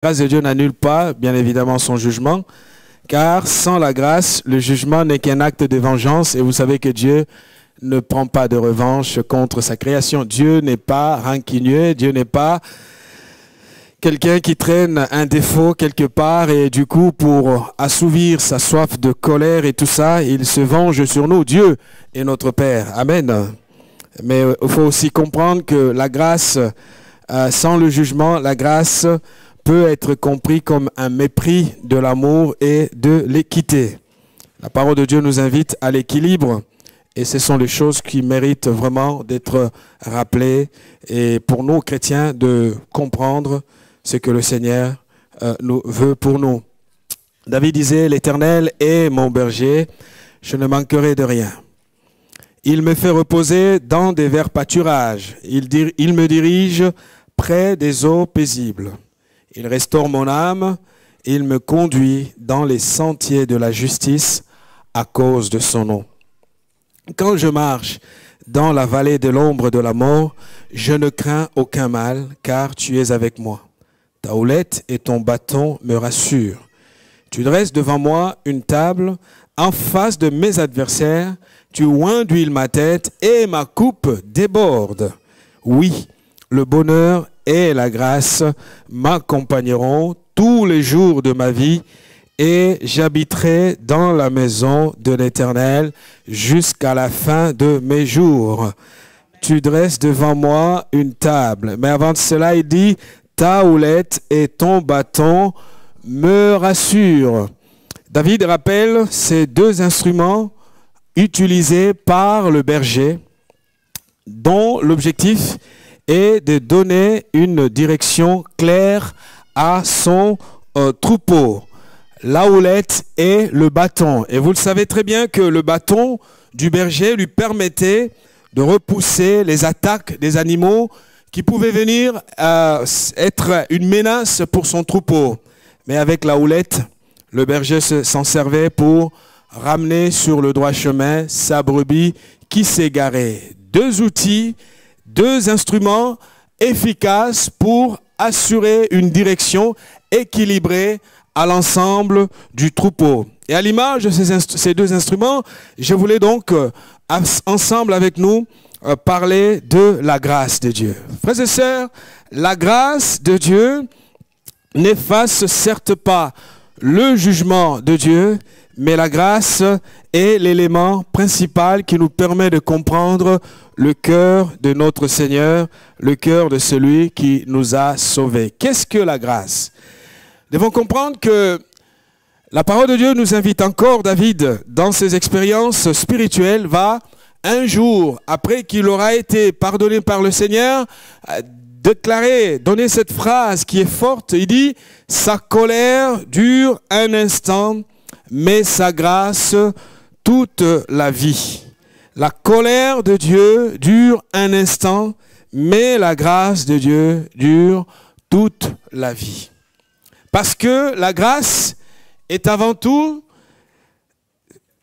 La grâce de Dieu n'annule pas, bien évidemment, son jugement, car sans la grâce, le jugement n'est qu'un acte de vengeance, et vous savez que Dieu ne prend pas de revanche contre sa création. Dieu n'est pas rancunieux, Dieu n'est pas quelqu'un qui traîne un défaut quelque part, et du coup, pour assouvir sa soif de colère et tout ça, il se venge sur nous. Dieu est notre Père. Amen. Mais il faut aussi comprendre que la grâce, sans le jugement, la grâce peut être compris comme un mépris de l'amour et de l'équité. La parole de Dieu nous invite à l'équilibre et ce sont les choses qui méritent vraiment d'être rappelées et pour nous chrétiens de comprendre ce que le Seigneur nous veut pour nous. David disait, l'Éternel est mon berger, je ne manquerai de rien. Il me fait reposer dans des verts pâturages, il me dirige près des eaux paisibles. Il restaure mon âme, il me conduit dans les sentiers de la justice à cause de son nom. Quand je marche dans la vallée de l'ombre de la mort, je ne crains aucun mal, car tu es avec moi. Ta houlette et ton bâton me rassurent. Tu dresses devant moi une table en face de mes adversaires, tu oins d'huile ma tête et ma coupe déborde. Oui, le bonheur et la grâce m'accompagneront tous les jours de ma vie et j'habiterai dans la maison de l'Éternel jusqu'à la fin de mes jours. Tu dresses devant moi une table. Mais avant cela, il dit, ta houlette et ton bâton me rassurent. David rappelle ces deux instruments utilisés par le berger dont l'objectif et de donner une direction claire à son troupeau. La houlette et le bâton. Et vous le savez très bien que le bâton du berger lui permettait de repousser les attaques des animaux qui pouvaient venir être une menace pour son troupeau. Mais avec la houlette, le berger s'en servait pour ramener sur le droit chemin sa brebis qui s'égarait. Deux outils, deux instruments efficaces pour assurer une direction équilibrée à l'ensemble du troupeau. Et à l'image de ces deux instruments, je voulais donc ensemble avec nous parler de la grâce de Dieu. Frères et sœurs, la grâce de Dieu n'efface certes pas le jugement de Dieu, mais la grâce est l'élément principal qui nous permet de comprendre le cœur de notre Seigneur, le cœur de celui qui nous a sauvés. Qu'est-ce que la grâce? Nous devons comprendre que la parole de Dieu nous invite encore, David, dans ses expériences spirituelles, va un jour, après qu'il aura été pardonné par le Seigneur, déclarer, donner cette phrase qui est forte. Il dit, sa colère dure un instant, mais sa grâce toute la vie. La colère de Dieu dure un instant, mais la grâce de Dieu dure toute la vie. Parce que la grâce est avant tout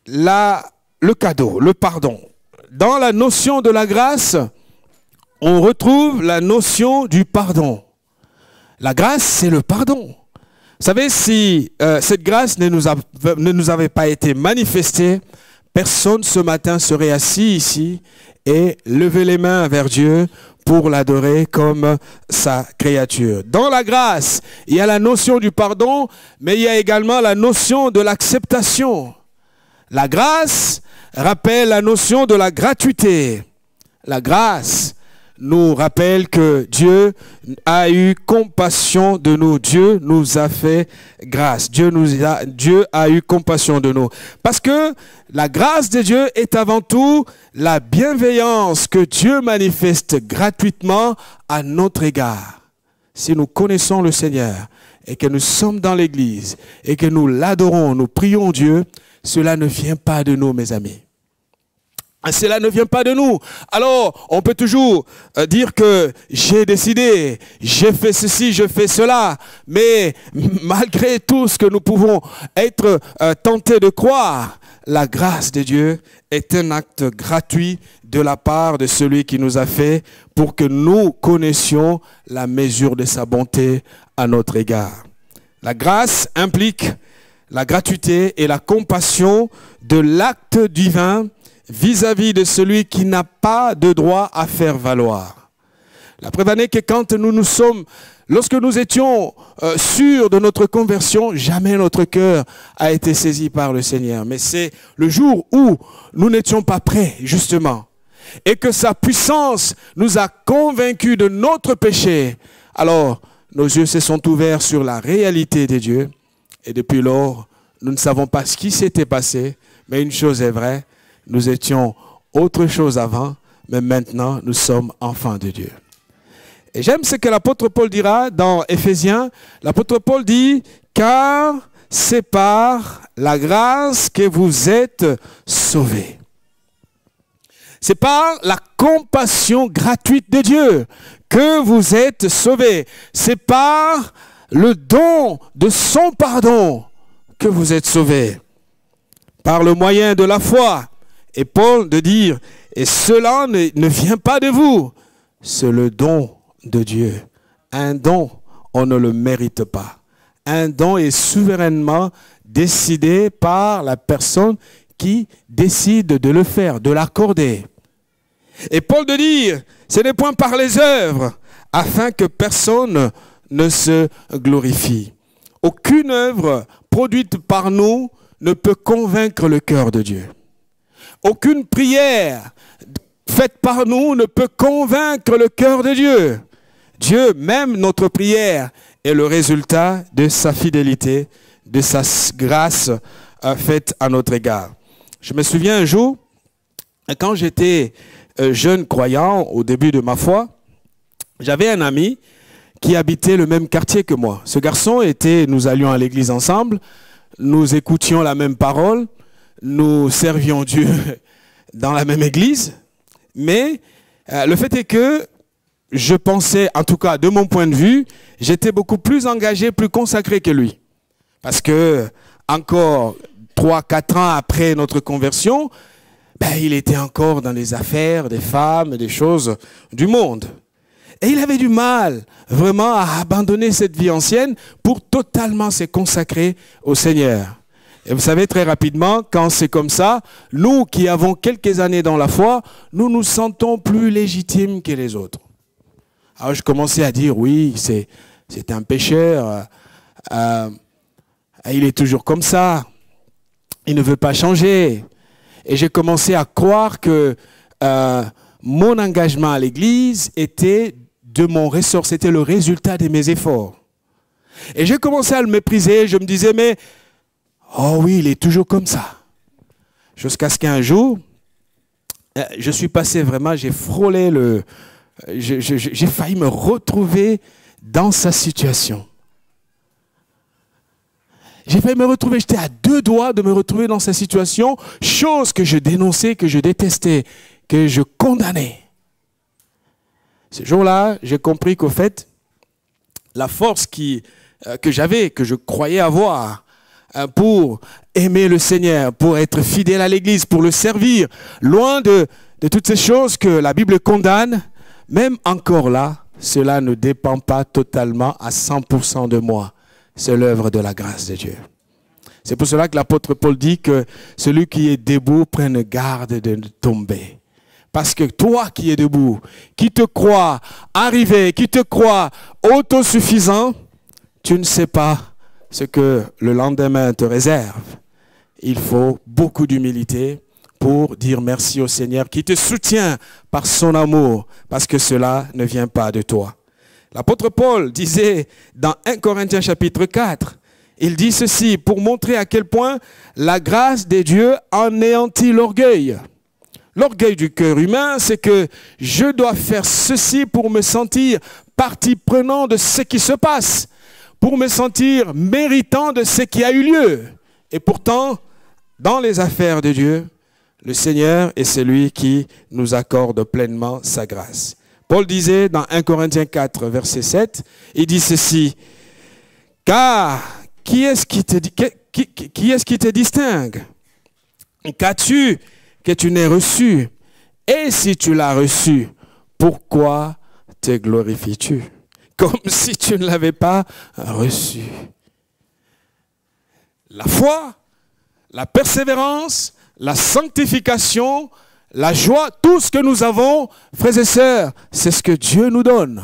le cadeau, le pardon. Dans la notion de la grâce, on retrouve la notion du pardon. La grâce, c'est le pardon. Vous savez, si cette grâce ne nous avait pas été manifestée, personne ce matin serait assis ici et lever les mains vers Dieu pour l'adorer comme sa créature. Dans la grâce, il y a la notion du pardon, mais il y a également la notion de l'acceptation. La grâce rappelle la notion de la gratuité. La grâce nous rappelle que Dieu a eu compassion de nous. Dieu nous a fait grâce. Dieu a eu compassion de nous. Parce que la grâce de Dieu est avant tout la bienveillance que Dieu manifeste gratuitement à notre égard. Si nous connaissons le Seigneur et que nous sommes dans l'église et que nous l'adorons, nous prions Dieu, cela ne vient pas de nous, mes amis. Cela ne vient pas de nous. Alors, on peut toujours dire que j'ai décidé, j'ai fait ceci, je fais cela. Mais malgré tout ce que nous pouvons être tentés de croire, la grâce de Dieu est un acte gratuit de la part de celui qui nous a fait pour que nous connaissions la mesure de sa bonté à notre égard. La grâce implique la gratuité et la compassion de l'acte divin vis-à-vis de celui qui n'a pas de droit à faire valoir. La preuve en est que quand lorsque nous étions sûrs de notre conversion, jamais notre cœur a été saisi par le Seigneur. Mais c'est le jour où nous n'étions pas prêts, justement, et que sa puissance nous a convaincus de notre péché, alors nos yeux se sont ouverts sur la réalité de Dieu. Et depuis lors, nous ne savons pas ce qui s'était passé, mais une chose est vraie, nous étions autre chose avant, mais maintenant nous sommes enfants de Dieu. Et j'aime ce que l'apôtre Paul dira dans Éphésiens. L'apôtre Paul dit, car c'est par la grâce que vous êtes sauvés. C'est par la compassion gratuite de Dieu que vous êtes sauvés. C'est par le don de son pardon que vous êtes sauvés. Par le moyen de la foi. Et Paul de dire, et cela ne vient pas de vous, c'est le don de Dieu. Un don, on ne le mérite pas. Un don est souverainement décidé par la personne qui décide de le faire, de l'accorder. Et Paul de dire, ce n'est point par les œuvres, afin que personne ne se glorifie. Aucune œuvre produite par nous ne peut convaincre le cœur de Dieu. Aucune prière faite par nous ne peut convaincre le cœur de Dieu. Dieu, même notre prière, est le résultat de sa fidélité, de sa grâce faite à notre égard. Je me souviens un jour, quand j'étais jeune croyant, au début de ma foi, j'avais un ami qui habitait le même quartier que moi. Ce garçon nous allions à l'église ensemble, nous écoutions la même parole, nous servions Dieu dans la même église, mais le fait est que je pensais, en tout cas de mon point de vue, j'étais beaucoup plus engagé, plus consacré que lui. Parce que encore 3-4 ans après notre conversion, il était encore dans les affaires des femmes, des choses du monde. Et il avait du mal vraiment à abandonner cette vie ancienne pour totalement se consacrer au Seigneur. Et vous savez, très rapidement, quand c'est comme ça, nous qui avons quelques années dans la foi, nous nous sentons plus légitimes que les autres. Alors je commençais à dire, oui, c'est un pécheur, il est toujours comme ça, il ne veut pas changer. Et j'ai commencé à croire que mon engagement à l'église était de mon ressort, c'était le résultat de mes efforts. Et j'ai commencé à le mépriser, je me disais, mais, oh oui, il est toujours comme ça. Jusqu'à ce qu'un jour, je suis passé vraiment, j'ai frôlé j'ai failli me retrouver dans sa situation. J'ai failli me retrouver, j'étais à 2 doigts de me retrouver dans sa situation, chose que je dénonçais, que je détestais, que je condamnais. Ce jour-là, j'ai compris qu'au fait, la force que j'avais, que je croyais avoir pour aimer le Seigneur, pour être fidèle à l'Église, pour le servir, loin de toutes ces choses que la Bible condamne, même encore là, cela ne dépend pas totalement à 100% de moi. C'est l'œuvre de la grâce de Dieu. C'est pour cela que l'apôtre Paul dit que celui qui est debout prenne garde de ne tomber. Parce que toi qui es debout, qui te crois arrivé, qui te crois autosuffisant, tu ne sais pas ce que le lendemain te réserve. Il faut beaucoup d'humilité pour dire merci au Seigneur qui te soutient par son amour, parce que cela ne vient pas de toi. L'apôtre Paul disait dans 1 Corinthiens chapitre 4, il dit ceci pour montrer à quel point la grâce de Dieu anéantit l'orgueil. L'orgueil du cœur humain, c'est que je dois faire ceci pour me sentir partie prenante de ce qui se passe, pour me sentir méritant de ce qui a eu lieu. Et pourtant, dans les affaires de Dieu, le Seigneur est celui qui nous accorde pleinement sa grâce. Paul disait dans 1 Corinthiens 4, verset 7, il dit ceci, « Car qui est-ce qui te distingue? Qu'as-tu que tu n'aies reçu? Et si tu l'as reçu, pourquoi te glorifies-tu? Comme si tu ne l'avais pas reçu. » la foi, la persévérance, la sanctification, la joie, tout ce que nous avons, frères et sœurs, c'est ce que Dieu nous donne.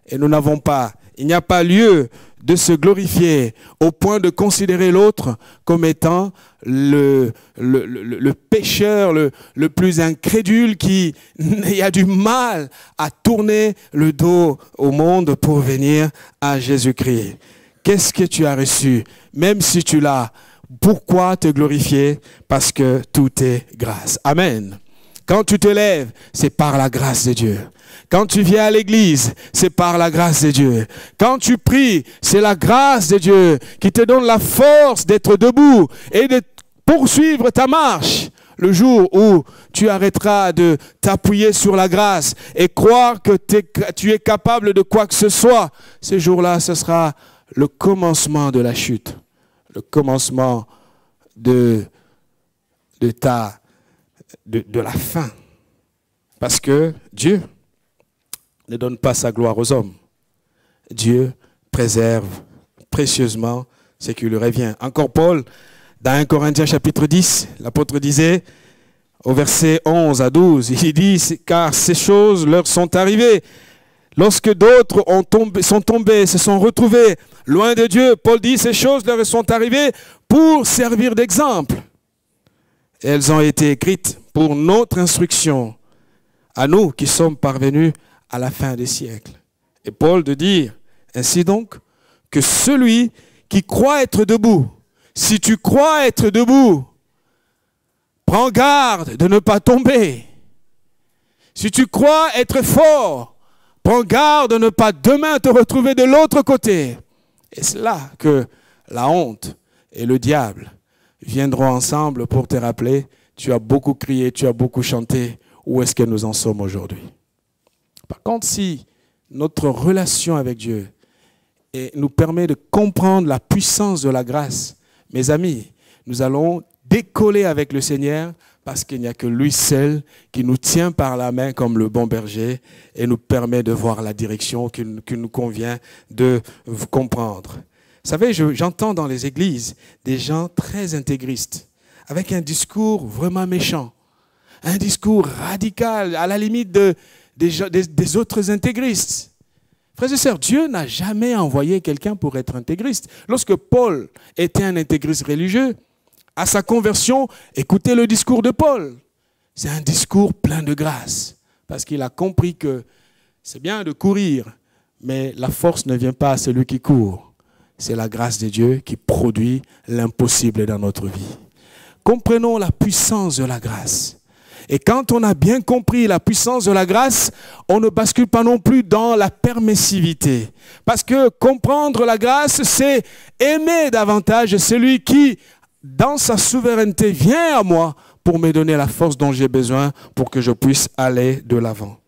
Et nous n'avons pas, il n'y a pas lieu de se glorifier au point de considérer l'autre comme étant le pécheur le plus incrédule qui a du mal à tourner le dos au monde pour venir à Jésus-Christ. Qu'est-ce que tu as reçu? Même si tu l'as, pourquoi te glorifier? Parce que tout est grâce. Amen. Quand tu te lèves, c'est par la grâce de Dieu. Quand tu viens à l'église, c'est par la grâce de Dieu. Quand tu pries, c'est la grâce de Dieu qui te donne la force d'être debout et de poursuivre ta marche. Le jour où tu arrêteras de t'appuyer sur la grâce et croire que tu es capable de quoi que ce soit, ce jour-là, ce sera le commencement de la chute, le commencement de la fin. Parce que Dieu ne donne pas sa gloire aux hommes. Dieu préserve précieusement ce qui lui revient. Encore Paul, dans 1 Corinthiens chapitre 10, l'apôtre disait, au verset 11 à 12, il dit, car ces choses leur sont arrivées. Lorsque d'autres sont tombés, se sont retrouvés loin de Dieu, Paul dit, ces choses leur sont arrivées pour servir d'exemple. Et elles ont été écrites pour notre instruction, à nous qui sommes parvenus à la fin des siècles. Et Paul de dire, ainsi donc, que celui qui croit être debout, si tu crois être debout, prends garde de ne pas tomber. Si tu crois être fort, prends garde de ne pas demain te retrouver de l'autre côté. Et c'est là que la honte et le diable viendront ensemble pour te rappeler, tu as beaucoup crié, tu as beaucoup chanté, où est-ce que nous en sommes aujourd'hui? Par contre, si notre relation avec Dieu nous permet de comprendre la puissance de la grâce, mes amis, nous allons décoller avec le Seigneur parce qu'il n'y a que lui seul qui nous tient par la main comme le bon berger et nous permet de voir la direction qu'il nous convient de comprendre. Vous savez, j'entends dans les églises des gens très intégristes, avec un discours vraiment méchant, un discours radical, à la limite des autres intégristes. Frères et sœurs, Dieu n'a jamais envoyé quelqu'un pour être intégriste. Lorsque Paul était un intégriste religieux, à sa conversion, écoutez le discours de Paul. C'est un discours plein de grâce, parce qu'il a compris que c'est bien de courir, mais la force ne vient pas à celui qui court. C'est la grâce de Dieu qui produit l'impossible dans notre vie. Comprenons la puissance de la grâce. Et quand on a bien compris la puissance de la grâce, on ne bascule pas non plus dans la permissivité. Parce que comprendre la grâce, c'est aimer davantage celui qui, dans sa souveraineté, vient à moi pour me donner la force dont j'ai besoin pour que je puisse aller de l'avant.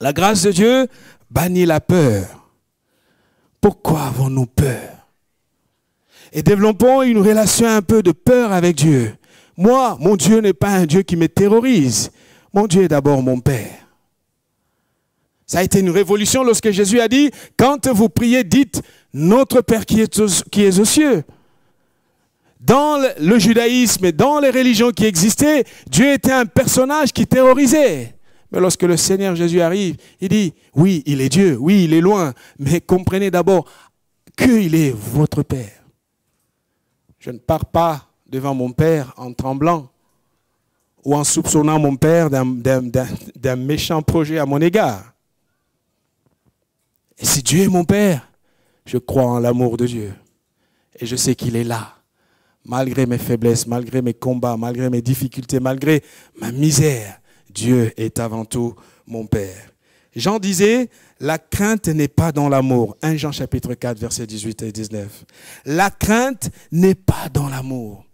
La grâce de Dieu bannit la peur. Pourquoi avons-nous peur? Et développons une relation un peu de peur avec Dieu. Moi, mon Dieu n'est pas un Dieu qui me terrorise. Mon Dieu est d'abord mon Père. Ça a été une révolution lorsque Jésus a dit, quand vous priez, dites, notre Père qui est aux cieux. Dans le judaïsme et dans les religions qui existaient, Dieu était un personnage qui terrorisait. Mais lorsque le Seigneur Jésus arrive, il dit, oui, il est Dieu, oui, il est loin, mais comprenez d'abord qu'il est votre Père. Je ne pars pas devant mon Père en tremblant ou en soupçonnant mon Père d'un méchant projet à mon égard. Et si Dieu est mon Père, je crois en l'amour de Dieu. Et je sais qu'il est là, malgré mes faiblesses, malgré mes combats, malgré mes difficultés, malgré ma misère. Dieu est avant tout mon Père. Jean disait, la crainte n'est pas dans l'amour. 1 Jean chapitre 4, versets 18 et 19. La crainte n'est pas dans l'amour.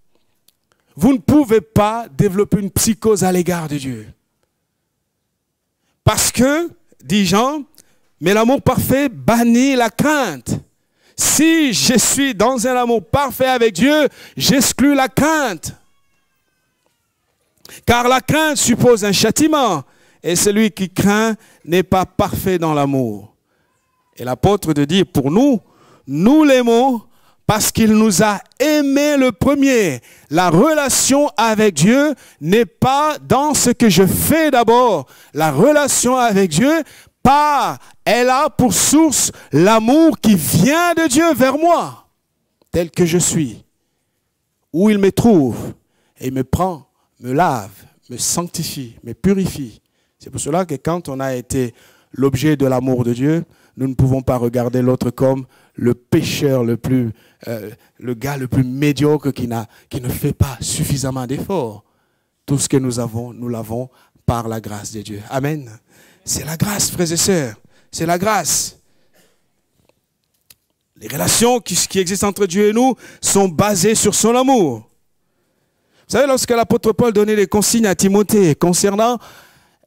Vous ne pouvez pas développer une psychose à l'égard de Dieu. Parce que, dit Jean, mais l'amour parfait bannit la crainte. Si je suis dans un amour parfait avec Dieu, j'exclus la crainte. Car la crainte suppose un châtiment, et celui qui craint n'est pas parfait dans l'amour. Et l'apôtre de dire, pour nous, nous l'aimons parce qu'il nous a aimés le premier. La relation avec Dieu n'est pas dans ce que je fais d'abord. La relation avec Dieu, elle a pour source l'amour qui vient de Dieu vers moi, tel que je suis, où il me trouve, et il me prend, me lave, me sanctifie, me purifie. C'est pour cela que quand on a été l'objet de l'amour de Dieu, nous ne pouvons pas regarder l'autre comme le pécheur le gars le plus médiocre qui ne fait pas suffisamment d'efforts. Tout ce que nous avons, nous l'avons par la grâce de Dieu. Amen. C'est la grâce, frères et sœurs. C'est la grâce. Les relations qui existent entre Dieu et nous sont basées sur son amour. Vous savez, lorsque l'apôtre Paul donnait des consignes à Timothée concernant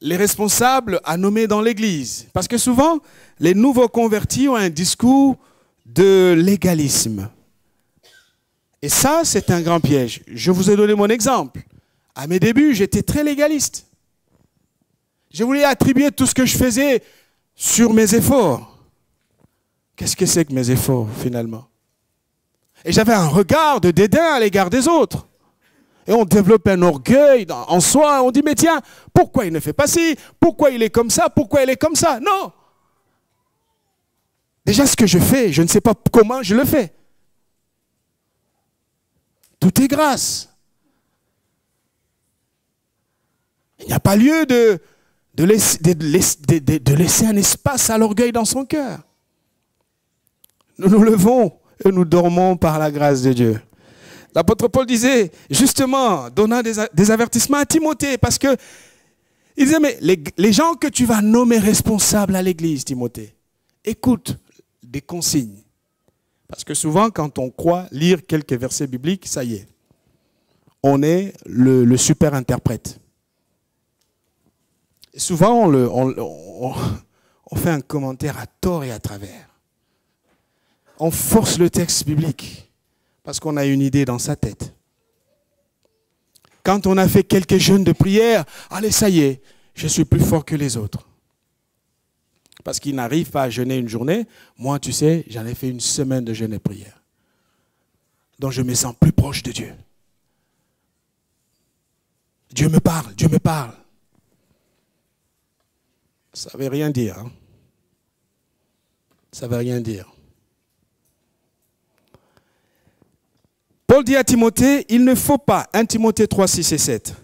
les responsables à nommer dans l'Église, parce que souvent, les nouveaux convertis ont un discours de légalisme. Et ça, c'est un grand piège. Je vous ai donné mon exemple. À mes débuts, j'étais très légaliste. Je voulais attribuer tout ce que je faisais sur mes efforts. Qu'est-ce que c'est que mes efforts, finalement? Et j'avais un regard de dédain à l'égard des autres. Et on développe un orgueil en soi. On dit, mais tiens, pourquoi il ne fait pas ci? Pourquoi il est comme ça? Pourquoi il est comme ça? Non! Déjà, ce que je fais, je ne sais pas comment je le fais. Tout est grâce. Il n'y a pas lieu de laisser un espace à l'orgueil dans son cœur. Nous nous levons et nous dormons par la grâce de Dieu. L'apôtre Paul disait, justement, donnant des avertissements à Timothée, parce que il disait, mais les gens que tu vas nommer responsables à l'église, Timothée, écoute des consignes. Parce que souvent, quand on croit lire quelques versets bibliques, ça y est, on est le super interprète. Et souvent, on fait un commentaire à tort et à travers. On force le texte biblique parce qu'on a une idée dans sa tête. Quand on a fait quelques jeûnes de prière, allez, ça y est, je suis plus fort que les autres. Parce qu'ils n'arrivent pas à jeûner une journée. Moi, tu sais, j'en ai fait une semaine de jeûne et prière. Donc je me sens plus proche de Dieu. Dieu me parle, Dieu me parle. Ça ne veut rien dire. Hein? Ça ne veut rien dire. Paul dit à Timothée, il ne faut pas, 1 Timothée 3, 6 et 7,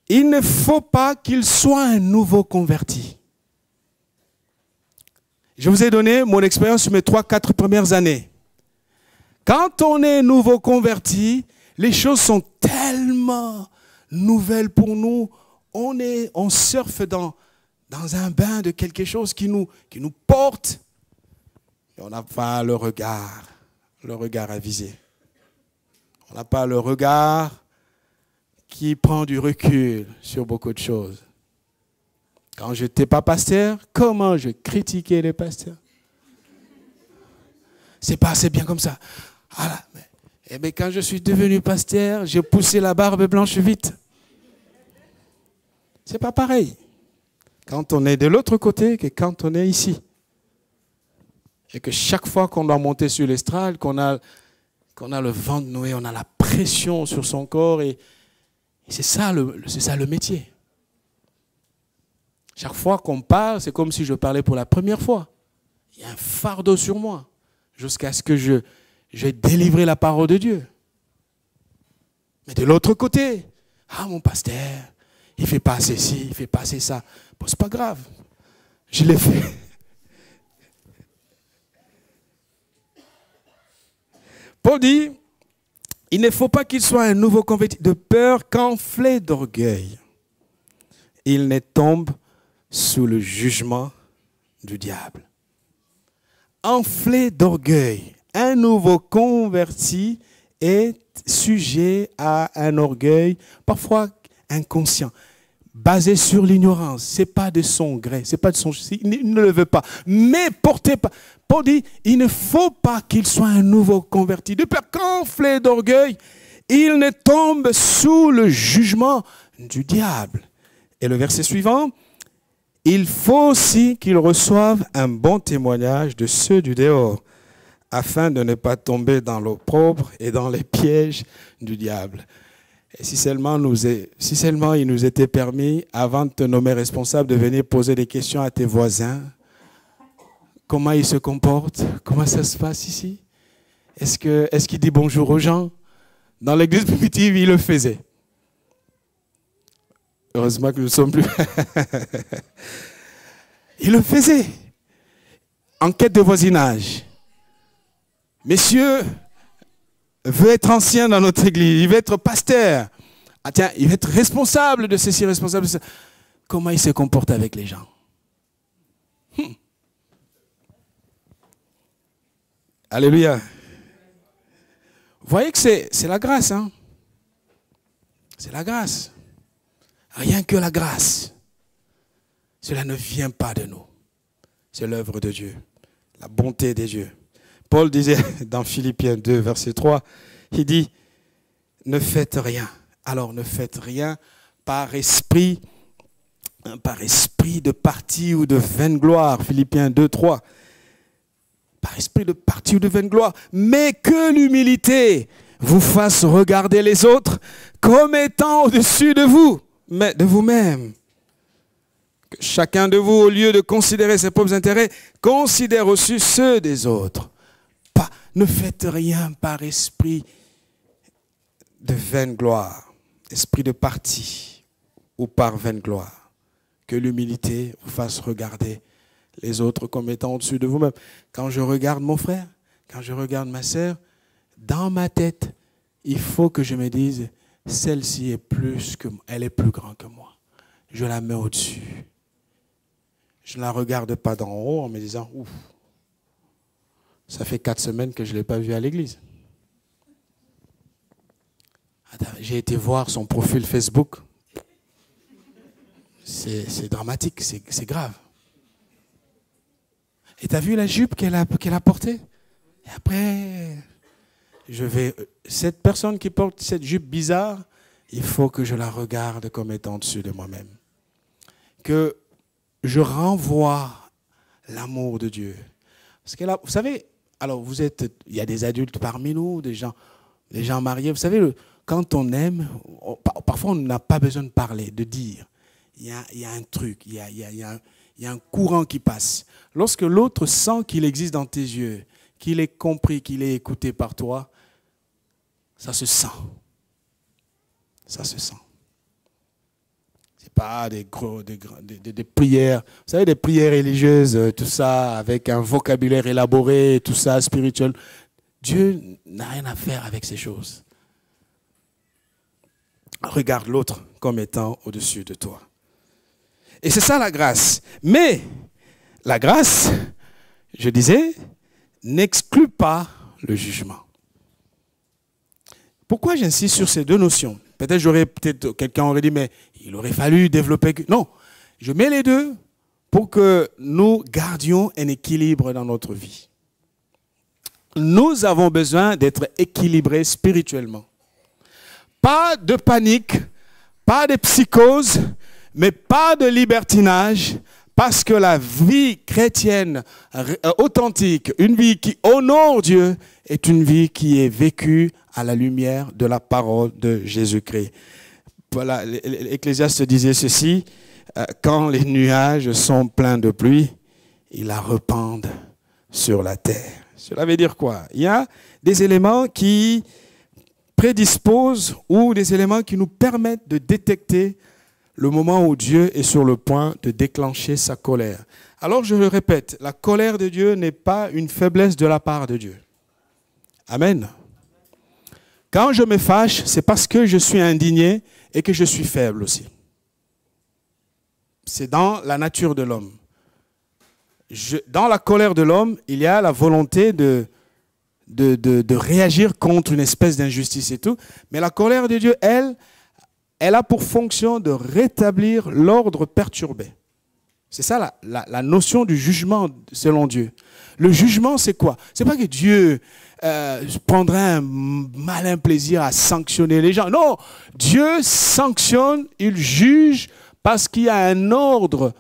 il ne faut pas qu'il soit un nouveau converti. Je vous ai donné mon expérience sur mes 3-4 premières années. Quand on est nouveau converti, les choses sont tellement nouvelles pour nous. On surfe dans un bain de quelque chose qui nous porte. Et on n'a pas le regard avisé. On n'a pas le regard qui prend du recul sur beaucoup de choses. Quand je n'étais pas pasteur, comment je critiquais les pasteurs? C'est pas assez bien comme ça. Voilà. Mais quand je suis devenu pasteur, j'ai poussé la barbe blanche vite. C'est pas pareil. Quand on est de l'autre côté que quand on est ici. Et que chaque fois qu'on doit monter sur l'estrade, qu'on a le vent de Noé, on a la pression sur son corps. Et c'est ça le métier. Chaque fois qu'on parle, c'est comme si je parlais pour la première fois. Il y a un fardeau sur moi, jusqu'à ce que je délivre la parole de Dieu. Mais de l'autre côté, mon pasteur, il ne fait pas assez ci, il ne fait pas assez ça. Bon, c'est pas grave, je l'ai fait. Paul dit, il ne faut pas qu'il soit un nouveau converti de peur qu'enflé d'orgueil, il ne tombe sous le jugement du diable. Enflé d'orgueil, un nouveau converti est sujet à un orgueil, parfois inconscient, basé sur l'ignorance. Ce n'est pas de son gré, c'est pas de son, il ne le veut pas. Mais porté par, Paul dit, il ne faut pas qu'il soit un nouveau converti. De peur qu'enflé d'orgueil, il ne tombe sous le jugement du diable. Et le verset suivant, il faut aussi qu'il reçoive un bon témoignage de ceux du dehors, afin de ne pas tomber dans l'opprobre et dans les pièges du diable. Et si seulement il nous était permis, avant de te nommer responsable, de venir poser des questions à tes voisins, comment ils se comportent, comment ça se passe ici, est-ce qu'il dit bonjour aux gens? Dans l'église primitive, il le faisait. Heureusement que nous ne sommes plus. Il le faisait. Enquête de voisinage. Messieurs veut être ancien dans notre église, il veut être pasteur. Ah tiens, il veut être responsable de ceci, responsable de ça. Comment il se comporte avec les gens? Alléluia. Vous voyez que c'est la grâce, hein? C'est la grâce. Rien que la grâce. Cela ne vient pas de nous. C'est l'œuvre de Dieu, la bonté de Dieu. Paul disait dans Philippiens 2, verset 3, il dit, ne faites rien. Alors ne faites rien par esprit de parti ou de vaine gloire. Philippiens 2, 3. Par esprit de parti ou de vaine gloire. Mais que l'humilité vous fasse regarder les autres comme étant au-dessus de vous, mais de vous-même. Que chacun de vous, au lieu de considérer ses propres intérêts, considère aussi ceux des autres. Ne faites rien par esprit de vaine gloire, esprit de parti ou par vaine gloire. Que l'humilité vous fasse regarder les autres comme étant au-dessus de vous-même. Quand je regarde mon frère, quand je regarde ma sœur, dans ma tête, il faut que je me dise, celle-ci est plus que moi, elle est plus grande que moi. Je la mets au-dessus. Je ne la regarde pas d'en haut en me disant, ouf. Ça fait 4 semaines que je ne l'ai pas vu à l'église. J'ai été voir son profil Facebook. C'est dramatique, c'est grave. Et tu as vu la jupe qu'elle a portée? Et après, cette personne qui porte cette jupe bizarre, il faut que je la regarde comme étant au-dessus de moi-même. Que je renvoie l'amour de Dieu. Parce que là, vous savez, alors il y a des adultes parmi nous, des gens mariés. Vous savez, quand on aime, parfois on n'a pas besoin de parler, de dire. Il y a un truc, il y a un courant qui passe. Lorsque l'autre sent qu'il existe dans tes yeux, qu'il est compris, qu'il est écouté par toi, ça se sent. Ça se sent. Ce n'est pas des prières, vous savez, des prières religieuses, tout ça, avec un vocabulaire élaboré, tout ça, spirituel. Dieu n'a rien à faire avec ces choses. Regarde l'autre comme étant au-dessus de toi. Et c'est ça la grâce. Mais la grâce, je disais, n'exclut pas le jugement. Pourquoi j'insiste sur ces deux notions? Peut-être quelqu'un aurait dit, mais il aurait fallu développer... Non, je mets les deux pour que nous gardions un équilibre dans notre vie. Nous avons besoin d'être équilibrés spirituellement. Pas de panique, pas de psychose, mais pas de libertinage, parce que la vie chrétienne authentique, une vie qui honore Dieu, est une vie qui est vécue à la lumière de la parole de Jésus-Christ. Voilà, l'Ecclésiaste disait ceci, quand les nuages sont pleins de pluie, ils la répandent sur la terre. Cela veut dire quoi? Il y a des éléments qui prédisposent ou des éléments qui nous permettent de détecter le moment où Dieu est sur le point de déclencher sa colère. Alors je le répète, la colère de Dieu n'est pas une faiblesse de la part de Dieu. Amen. Quand je me fâche, c'est parce que je suis indigné et que je suis faible aussi. C'est dans la nature de l'homme. Dans la colère de l'homme, il y a la volonté de réagir contre une espèce d'injustice et tout. Mais la colère de Dieu, elle a pour fonction de rétablir l'ordre perturbé. C'est ça la notion du jugement selon Dieu. Le jugement, c'est quoi? C'est pas que Dieu prendrait un malin plaisir à sanctionner les gens. Non, Dieu sanctionne, il juge parce qu'il y a un ordre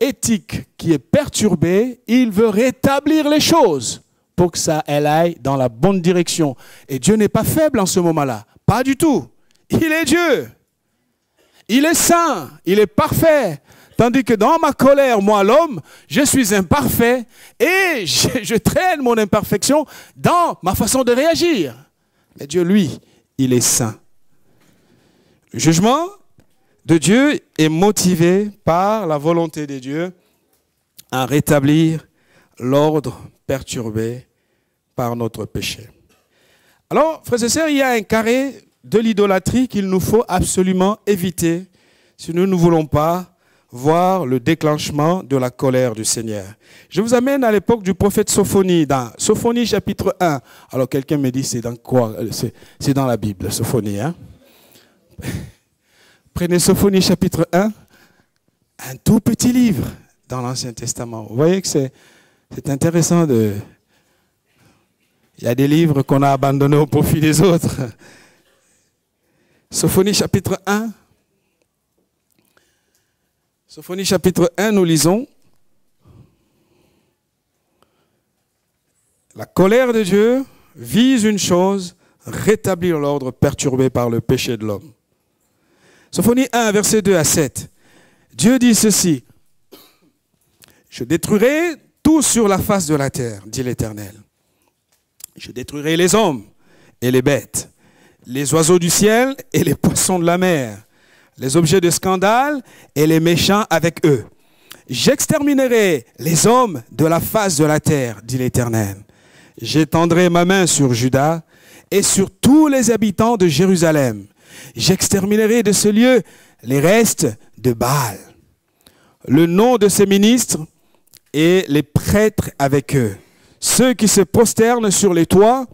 éthique qui est perturbé. Il veut rétablir les choses pour que ça elle aille dans la bonne direction. Et Dieu n'est pas faible en ce moment-là. Pas du tout. Il est Dieu. Il est saint. Il est parfait. Tandis que dans ma colère, moi, l'homme, je suis imparfait et je traîne mon imperfection dans ma façon de réagir. Mais Dieu, lui, il est saint. Le jugement de Dieu est motivé par la volonté de Dieu à rétablir l'ordre perturbé par notre péché. Alors, frères et sœurs, il y a un carré de l'idolâtrie qu'il nous faut absolument éviter si nous ne voulons pas voir le déclenchement de la colère du Seigneur. Je vous amène à l'époque du prophète Sophonie, dans Sophonie chapitre 1. Alors quelqu'un me dit, c'est dans quoi? C'est dans la Bible, Sophonie. Hein? Prenez Sophonie chapitre 1, un tout petit livre dans l'Ancien Testament. Vous voyez que c'est intéressant de... Il y a des livres qu'on a abandonnés au profit des autres. Sophonie chapitre 1. Sophonie chapitre 1, nous lisons. La colère de Dieu vise une chose, rétablir l'ordre perturbé par le péché de l'homme. Sophonie 1, versets 2 à 7. Dieu dit ceci. Je détruirai tout sur la face de la terre, dit l'Éternel. Je détruirai les hommes et les bêtes, les oiseaux du ciel et les poissons de la mer, les objets de scandale et les méchants avec eux. J'exterminerai les hommes de la face de la terre, dit l'Éternel. J'étendrai ma main sur Juda et sur tous les habitants de Jérusalem. J'exterminerai de ce lieu les restes de Baal, le nom de ses ministres et les prêtres avec eux, ceux qui se prosternent sur les toits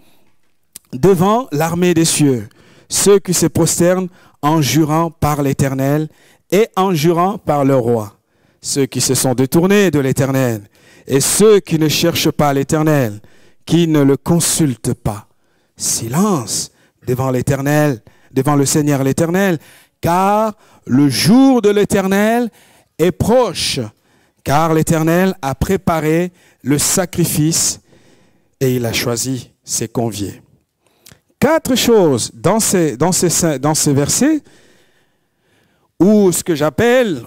devant l'armée des cieux, ceux qui se prosternent en jurant par l'Éternel et en jurant par le roi, ceux qui se sont détournés de l'Éternel et ceux qui ne cherchent pas l'Éternel, qui ne le consultent pas. Silence devant l'Éternel, devant le Seigneur l'Éternel, car le jour de l'Éternel est proche, car l'Éternel a préparé le sacrifice et il a choisi ses conviés. 4 choses dans ces versets, ou ce que j'appelle,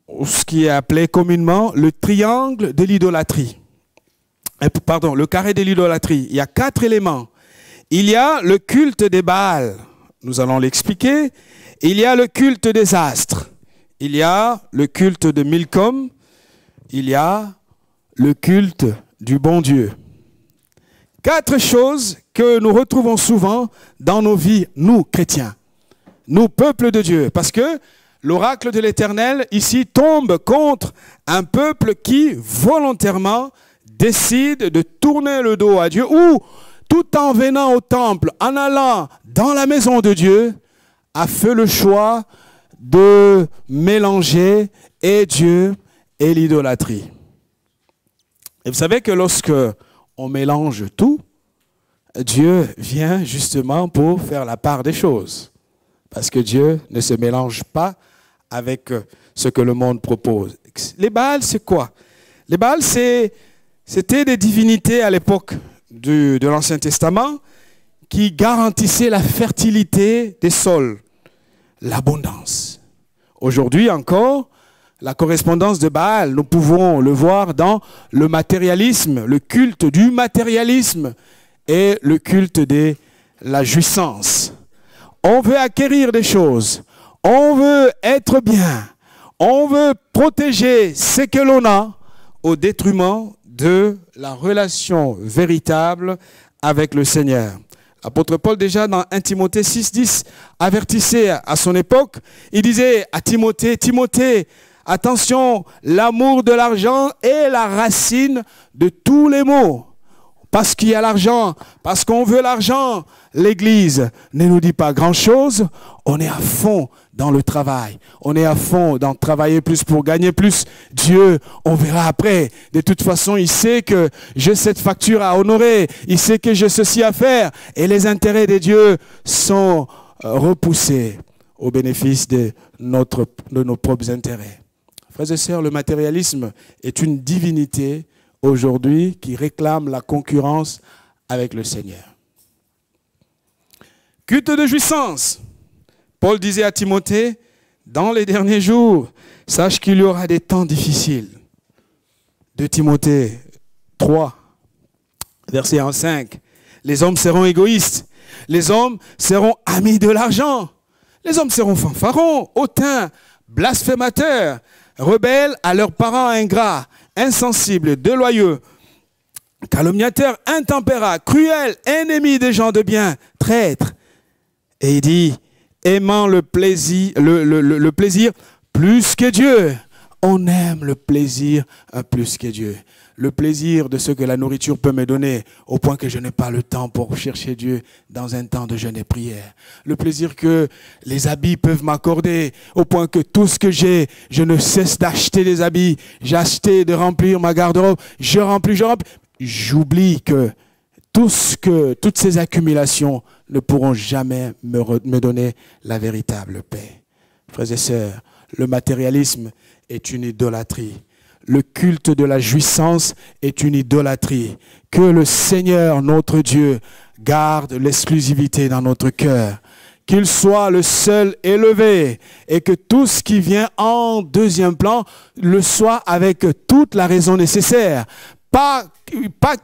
ou ce qui est appelé communément le triangle de l'idolâtrie. Pardon, le carré de l'idolâtrie. Il y a 4 éléments. Il y a le culte des Baals, nous allons l'expliquer. Il y a le culte des astres. Il y a le culte de Milcom. Il y a le culte du bon Dieu. 4 choses que nous retrouvons souvent dans nos vies, nous, chrétiens, nous, peuple de Dieu. Parce que l'oracle de l'Éternel, ici, tombe contre un peuple qui, volontairement, décide de tourner le dos à Dieu, ou, tout en venant au temple, en allant dans la maison de Dieu, a fait le choix de mélanger et Dieu et l'idolâtrie. Et vous savez que lorsque on mélange tout, Dieu vient justement pour faire la part des choses. Parce que Dieu ne se mélange pas avec ce que le monde propose. Les Baals, c'est quoi? Les Baals, c'était des divinités à l'époque de l'Ancien Testament qui garantissaient la fertilité des sols, l'abondance. Aujourd'hui encore, la correspondance de Baal, nous pouvons le voir dans le matérialisme, le culte du matérialisme et le culte de la jouissance. On veut acquérir des choses, on veut être bien, on veut protéger ce que l'on a au détriment de la relation véritable avec le Seigneur. L'apôtre Paul, déjà dans 1 Timothée 6,10, avertissait à son époque, il disait à Timothée, Timothée, attention, l'amour de l'argent est la racine de tous les maux. Parce qu'il y a l'argent, parce qu'on veut l'argent, l'Église ne nous dit pas grand-chose. On est à fond dans le travail. On est à fond dans travailler plus pour gagner plus. Dieu, on verra après. De toute façon, il sait que j'ai cette facture à honorer. Il sait que j'ai ceci à faire. Et les intérêts de Dieu sont repoussés au bénéfice de nos propres intérêts. Frères et sœurs, le matérialisme est une divinité aujourd'hui qui réclament la concurrence avec le Seigneur. Culte de jouissance. Paul disait à Timothée, dans les derniers jours, sache qu'il y aura des temps difficiles. 2 Timothée 3, verset 1-5. Les hommes seront égoïstes. Les hommes seront amis de l'argent. Les hommes seront fanfarons, hautains, blasphémateurs, rebelles à leurs parents ingrats, insensibles, déloyaux, calomniateurs, intempérats, cruels, ennemis des gens de bien, traîtres. Et il dit, aimant le plaisir plus que Dieu. On aime le plaisir plus que Dieu. Le plaisir de ce que la nourriture peut me donner, au point que je n'ai pas le temps pour chercher Dieu dans un temps de jeûne et prière. Le plaisir que les habits peuvent m'accorder, au point que tout ce que j'ai, je ne cesse d'acheter des habits. J'ai acheté de remplir ma garde-robe. Je remplis. J'oublie que toutes ces accumulations ne pourront jamais me donner la véritable paix. Frères et sœurs, le matérialisme est une idolâtrie. Le culte de la jouissance est une idolâtrie. Que le Seigneur, notre Dieu, garde l'exclusivité dans notre cœur. Qu'il soit le seul élevé et que tout ce qui vient en deuxième plan le soit avec toute la raison nécessaire. Pas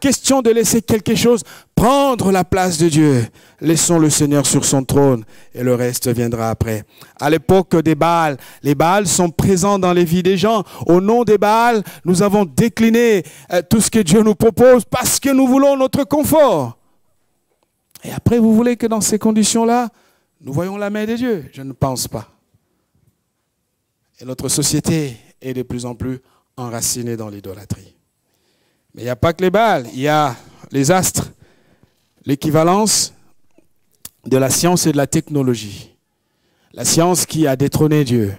question de laisser quelque chose prendre la place de Dieu. Laissons le Seigneur sur son trône et le reste viendra après. À l'époque des Baals, les Baals sont présents dans les vies des gens. Au nom des Baals, nous avons décliné tout ce que Dieu nous propose parce que nous voulons notre confort. Et après, vous voulez que dans ces conditions-là, nous voyons la main de Dieu? Je ne pense pas. Et notre société est de plus en plus enracinée dans l'idolâtrie. Mais il n'y a pas que les Baals, il y a les astres, l'équivalence de la science et de la technologie. La science qui a détrôné Dieu,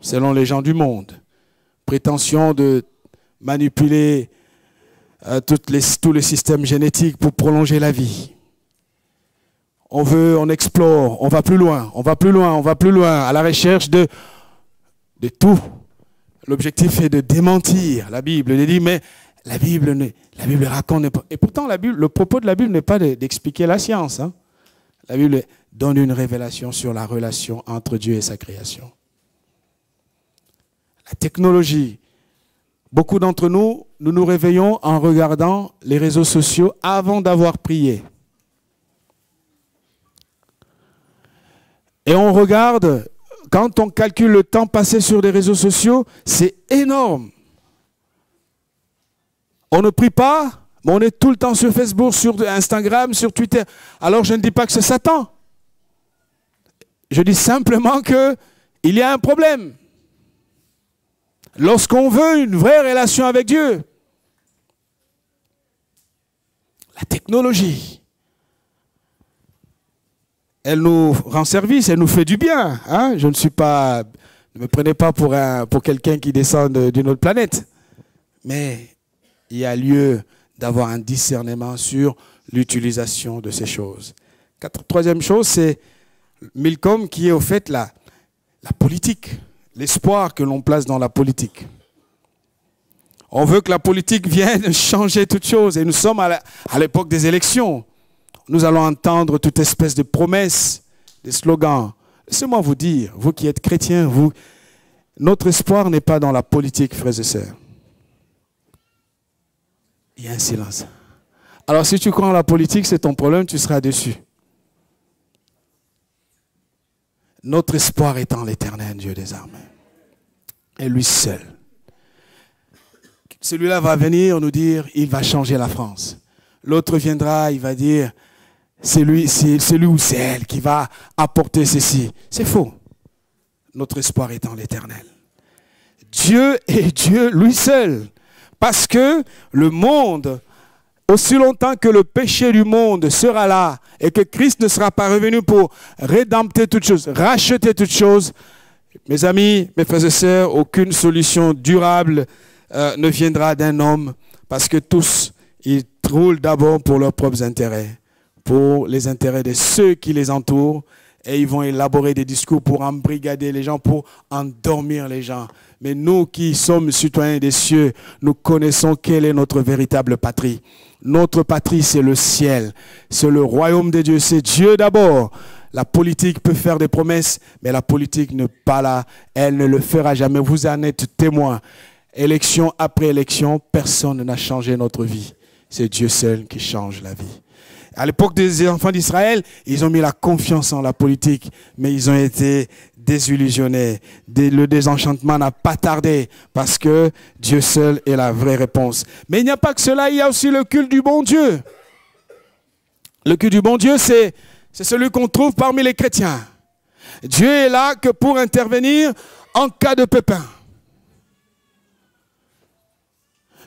selon les gens du monde. Prétention de manipuler tous les systèmes génétiques pour prolonger la vie. On explore, on va plus loin, à la recherche de tout. L'objectif est de démentir la Bible. Il dit, mais la Bible raconte... Et pourtant, le propos de la Bible n'est pas d'expliquer la science. Hein. La Bible donne une révélation sur la relation entre Dieu et sa création. La technologie. Beaucoup d'entre nous, nous nous réveillons en regardant les réseaux sociaux avant d'avoir prié. Et on regarde, quand on calcule le temps passé sur des réseaux sociaux, c'est énorme. On ne prie pas, mais on est tout le temps sur Facebook, sur Instagram, sur Twitter. Alors je ne dis pas que c'est Satan. Je dis simplement qu'il y a un problème. Lorsqu'on veut une vraie relation avec Dieu, la technologie, elle nous rend service, elle nous fait du bien. Hein? Ne me prenez pas pour quelqu'un qui descend d'une autre planète. Mais il y a lieu d'avoir un discernement sur l'utilisation de ces choses. Troisième chose, c'est Milcom qui est au fait la politique, l'espoir que l'on place dans la politique. On veut que la politique vienne changer toutes choses et nous sommes à l'époque des élections. Nous allons entendre toute espèce de promesses, des slogans. Laissez-moi vous dire, vous qui êtes chrétiens, notre espoir n'est pas dans la politique, frères et sœurs. Il y a un silence. Alors si tu crois en la politique, c'est ton problème, tu seras déçu. Notre espoir est en l'Éternel, Dieu des armées. Et lui seul. Celui-là va venir nous dire, il va changer la France. L'autre viendra, il va dire, c'est lui ou c'est elle qui va apporter ceci. C'est faux. Notre espoir est en l'Éternel. Dieu est Dieu lui seul. Parce que le monde, aussi longtemps que le péché du monde sera là et que Christ ne sera pas revenu pour rédempter toutes choses, racheter toutes choses, mes amis, mes frères et sœurs, aucune solution durable ne viendra d'un homme parce que tous, ils roulent d'abord pour leurs propres intérêts, pour les intérêts de ceux qui les entourent et ils vont élaborer des discours pour embrigader les gens, pour endormir les gens. Mais nous qui sommes citoyens des cieux, nous connaissons quelle est notre véritable patrie. Notre patrie, c'est le ciel, c'est le royaume de Dieu, c'est Dieu d'abord. La politique peut faire des promesses, mais la politique n'est pas là, elle ne le fera jamais. Vous en êtes témoin. Élection après élection, personne n'a changé notre vie. C'est Dieu seul qui change la vie. À l'époque des enfants d'Israël, ils ont mis la confiance en la politique, mais ils ont été désillusionnés. Le désenchantement n'a pas tardé parce que Dieu seul est la vraie réponse. Mais il n'y a pas que cela, il y a aussi le culte du bon Dieu. Le culte du bon Dieu, c'est celui qu'on trouve parmi les chrétiens. Dieu est là que pour intervenir en cas de pépin.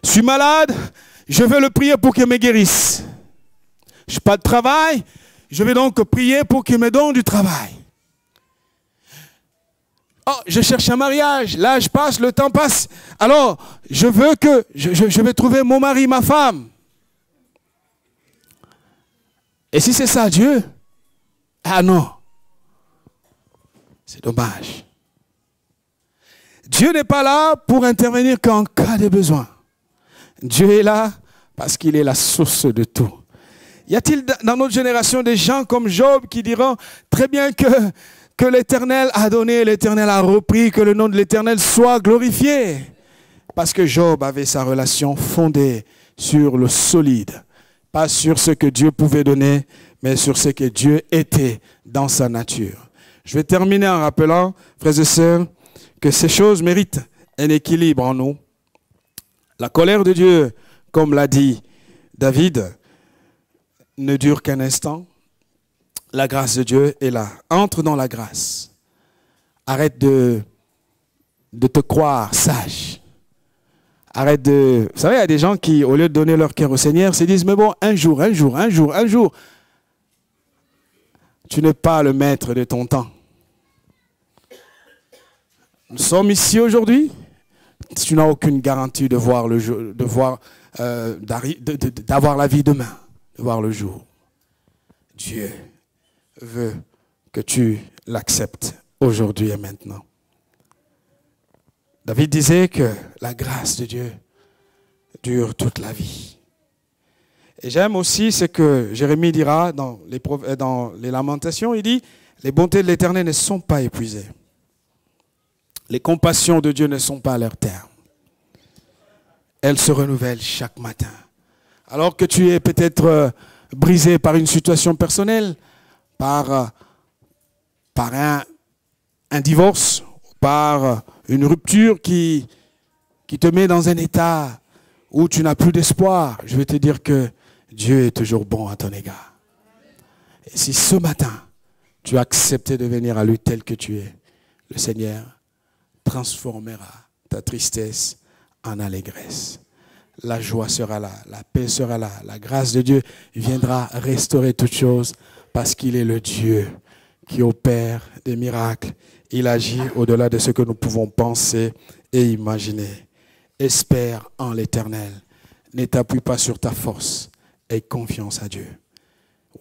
Je suis malade, je vais le prier pour qu'il me guérisse. Je n'ai pas de travail, je vais donc prier pour qu'il me donne du travail. Oh, je cherche un mariage, l'âge passe, le temps passe. Alors, je vais trouver mon mari, ma femme. Et si c'est ça, Dieu? Ah non, c'est dommage. Dieu n'est pas là pour intervenir qu'en cas de besoin. Dieu est là parce qu'il est la source de tout. Y a-t-il dans notre génération des gens comme Job qui diront très bien que l'Éternel a donné, l'Éternel a repris, que le nom de l'Éternel soit glorifié? Parce que Job avait sa relation fondée sur le solide, pas sur ce que Dieu pouvait donner, mais sur ce que Dieu était dans sa nature. Je vais terminer en rappelant, frères et sœurs, que ces choses méritent un équilibre en nous. La colère de Dieu, comme l'a dit David, ne dure qu'un instant. La grâce de Dieu est là. Entre dans la grâce. Arrête de te croire sage. Arrête de... Vous savez, il y a des gens qui, au lieu de donner leur cœur au Seigneur, se disent, mais bon, un jour, tu n'es pas le maître de ton temps. Nous sommes ici aujourd'hui. Tu n'as aucune garantie de voir le jour, d'avoir la vie demain, de voir le jour. Dieu veut que tu l'acceptes aujourd'hui et maintenant. David disait que la grâce de Dieu dure toute la vie. Et j'aime aussi ce que Jérémie dira dans les Lamentations. Il dit, les bontés de l'Éternel ne sont pas épuisées. Les compassions de Dieu ne sont pas à leur terme. Elles se renouvellent chaque matin. Alors que tu es peut-être brisé par une situation personnelle, par un divorce, par une rupture qui te met dans un état où tu n'as plus d'espoir, je vais te dire que Dieu est toujours bon à ton égard. Et si ce matin, tu as accepté de venir à lui tel que tu es, le Seigneur transformera ta tristesse en allégresse. La joie sera là, la paix sera là, la grâce de Dieu viendra restaurer toutes choses parce qu'il est le Dieu qui opère des miracles. Il agit au-delà de ce que nous pouvons penser et imaginer. Espère en l'Éternel. Ne t'appuie pas sur ta force. Aie confiance à Dieu.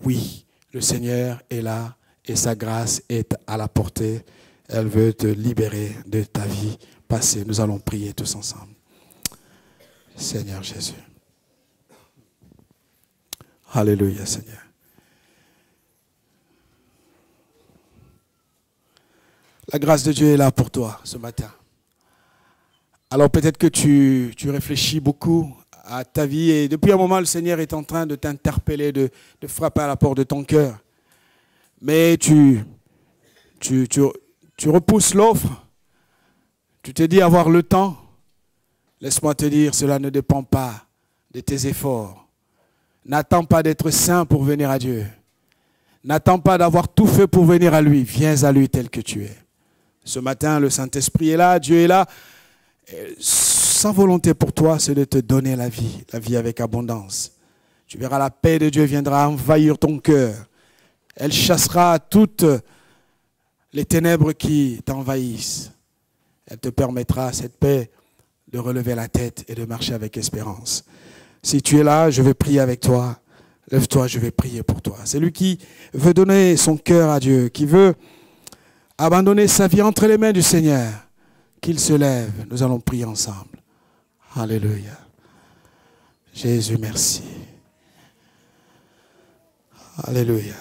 Oui, le Seigneur est là et sa grâce est à la portée. Elle veut te libérer de ta vie passée. Nous allons prier tous ensemble. Seigneur Jésus. Alléluia, Seigneur. La grâce de Dieu est là pour toi ce matin. Alors peut-être que tu réfléchis beaucoup à ta vie et depuis un moment, le Seigneur est en train de t'interpeller, de frapper à la porte de ton cœur. Mais tu repousses l'offre. Tu te dis avoir le temps. Laisse-moi te dire, cela ne dépend pas de tes efforts. N'attends pas d'être saint pour venir à Dieu. N'attends pas d'avoir tout fait pour venir à lui. Viens à lui tel que tu es. Ce matin, le Saint-Esprit est là, Dieu est là. Sa volonté pour toi, c'est de te donner la vie avec abondance. Tu verras, la paix de Dieu viendra envahir ton cœur. Elle chassera toutes les ténèbres qui t'envahissent. Elle te permettra, cette paix, de relever la tête et de marcher avec espérance. Si tu es là, je vais prier avec toi. Lève-toi, je vais prier pour toi. Celui qui veut donner son cœur à Dieu, qui veut abandonner sa vie entre les mains du Seigneur, qu'il se lève. Nous allons prier ensemble. Alléluia. Jésus, merci. Alléluia.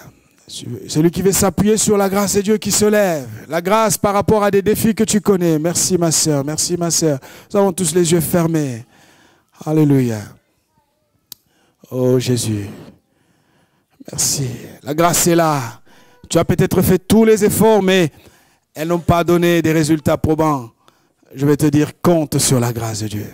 Celui qui veut s'appuyer sur la grâce de Dieu qui se lève. La grâce par rapport à des défis que tu connais. Merci ma sœur, merci ma sœur. Nous avons tous les yeux fermés. Alléluia. Oh Jésus. Merci. La grâce est là. Tu as peut-être fait tous les efforts, mais elles n'ont pas donné des résultats probants. Je vais te dire, compte sur la grâce de Dieu.